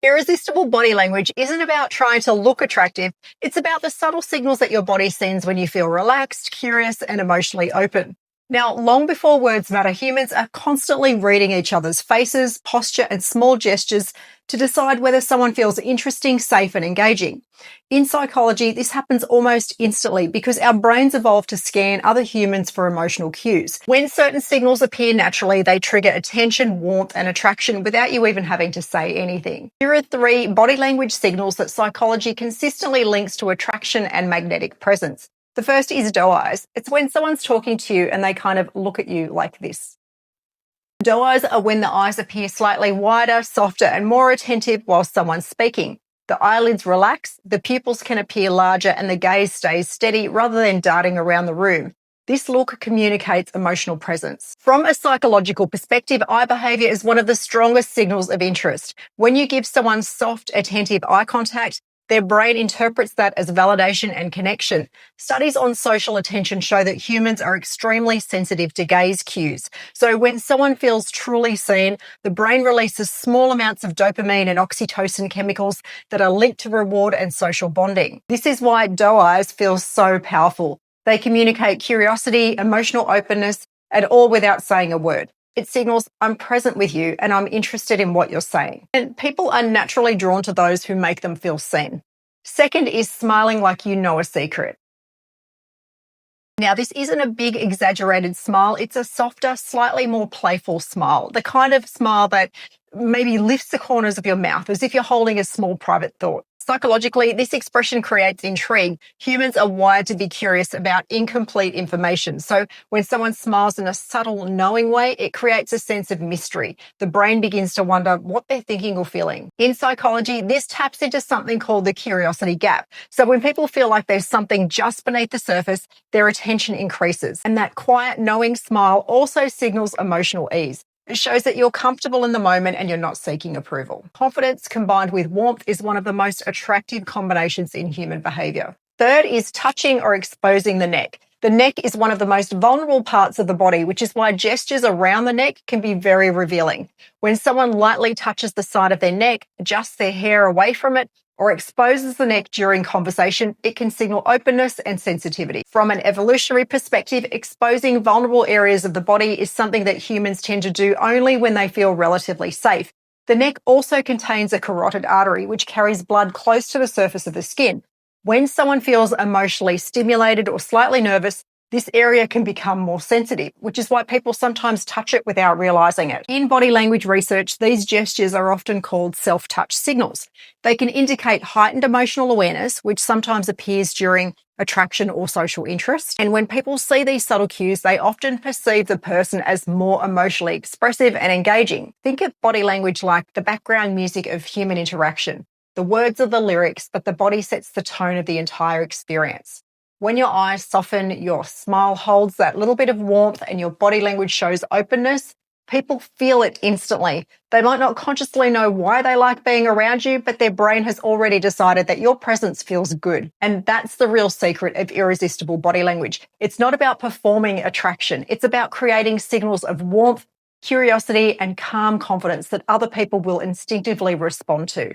Irresistible body language isn't about trying to look attractive. It's about the subtle signals that your body sends when you feel relaxed, curious, and emotionally open. Now, long before words matter, humans are constantly reading each other's faces, posture, and small gestures to decide whether someone feels interesting, safe, and engaging. In psychology, this happens almost instantly because our brains evolved to scan other humans for emotional cues. When certain signals appear naturally, they trigger attention, warmth, and attraction without you even having to say anything. Here are 3 body language signals that psychology consistently links to attraction and magnetic presence. The first is doe eyes. It's when someone's talking to you and they kind of look at you like this. Doe eyes are when the eyes appear slightly wider, softer, and more attentive while someone's speaking. The eyelids relax, the pupils can appear larger, and the gaze stays steady rather than darting around the room. This look communicates emotional presence. From a psychological perspective, eye behavior is one of the strongest signals of interest. When you give someone soft, attentive eye contact, their brain interprets that as validation and connection. Studies on social attention show that humans are extremely sensitive to gaze cues. So when someone feels truly seen, the brain releases small amounts of dopamine and oxytocin chemicals that are linked to reward and social bonding. This is why doe eyes feel so powerful. They communicate curiosity, emotional openness, and all without saying a word. It signals, I'm present with you and I'm interested in what you're saying. And people are naturally drawn to those who make them feel seen. Second is smiling like you know a secret. Now, this isn't a big, exaggerated smile. It's a softer, slightly more playful smile. The kind of smile that maybe lifts the corners of your mouth as if you're holding a small private thought. Psychologically, this expression creates intrigue. Humans are wired to be curious about incomplete information. So when someone smiles in a subtle, knowing way, it creates a sense of mystery. The brain begins to wonder what they're thinking or feeling. In psychology, this taps into something called the curiosity gap. So when people feel like there's something just beneath the surface, their attention increases. And that quiet, knowing smile also signals emotional ease. It shows that you're comfortable in the moment and you're not seeking approval. Confidence combined with warmth is one of the most attractive combinations in human behavior. Third is touching or exposing the neck. The neck is one of the most vulnerable parts of the body, which is why gestures around the neck can be very revealing. When someone lightly touches the side of their neck, adjusts their hair away from it, or exposes the neck during conversation, it can signal openness and sensitivity. From an evolutionary perspective, exposing vulnerable areas of the body is something that humans tend to do only when they feel relatively safe. The neck also contains a carotid artery, which carries blood close to the surface of the skin. When someone feels emotionally stimulated or slightly nervous, this area can become more sensitive, which is why people sometimes touch it without realizing it. In body language research, these gestures are often called self-touch signals. They can indicate heightened emotional awareness, which sometimes appears during attraction or social interest. And when people see these subtle cues, they often perceive the person as more emotionally expressive and engaging. Think of body language like the background music of human interaction. The words are the lyrics, but the body sets the tone of the entire experience. When your eyes soften, your smile holds that little bit of warmth, and your body language shows openness, people feel it instantly. They might not consciously know why they like being around you, but their brain has already decided that your presence feels good. And that's the real secret of irresistible body language. It's not about performing attraction. It's about creating signals of warmth, curiosity, and calm confidence that other people will instinctively respond to.